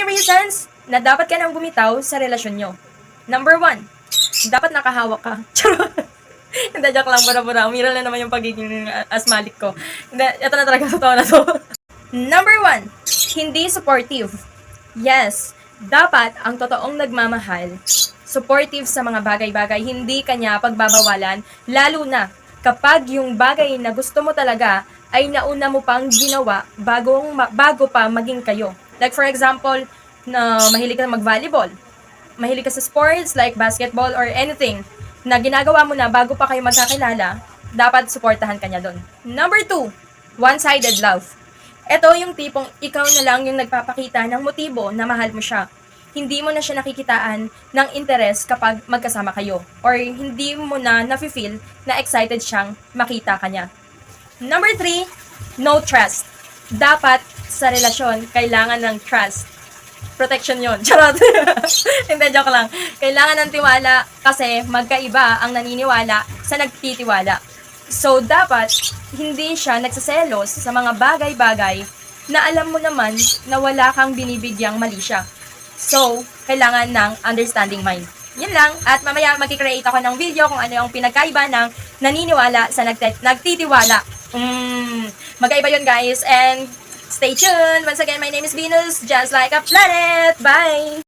reasons na dapat ka nang bumitaw sa relasyon nyo. Number 1, dapat nakahawak ka. Charot. Hindi, joke lang, bura-bura. Umiral na naman yung pagiging asmalik ko. Hindi, ito na talaga, totoo na to. Number 1, hindi supportive. Yes, dapat ang totoong nagmamahal, supportive sa mga bagay-bagay, hindi kanya pagbabawalan, lalo na kapag yung bagay na gusto mo talaga ay nauna mo pang ginawa bago pa maging kayo. Like for example, na mahilig ka mag-volleyball, mahilig ka sa sports like basketball or anything, na ginagawa mo na bago pa kayo magkakilala, dapat suportahan ka niya doon. Number 2, one-sided love. Ito yung tipong ikaw na lang yung nagpapakita ng motibo na mahal mo siya. Hindi mo na siya nakikitaan ng interes kapag magkasama kayo. Or hindi mo na nafe-feel na excited siyang makita ka niya. Number 3, no trust. Dapat sa relasyon, kailangan ng trust. Protection yon. Charot. Hindi, joke lang. Kailangan ng tiwala kasi magkaiba ang naniniwala sa nagtitiwala. So, dapat hindi siya nagsaselos sa mga bagay-bagay na alam mo naman na wala kang binibigyang mali siya. So, kailangan ng understanding mind. Yun lang. At mamaya magkikreate ako ng video kung ano yung pinagkaiba ng naniniwala sa nagtitiwala. Magkaiba yun, guys. And stay tuned. Once again, my name is Venus, just like a planet. Bye!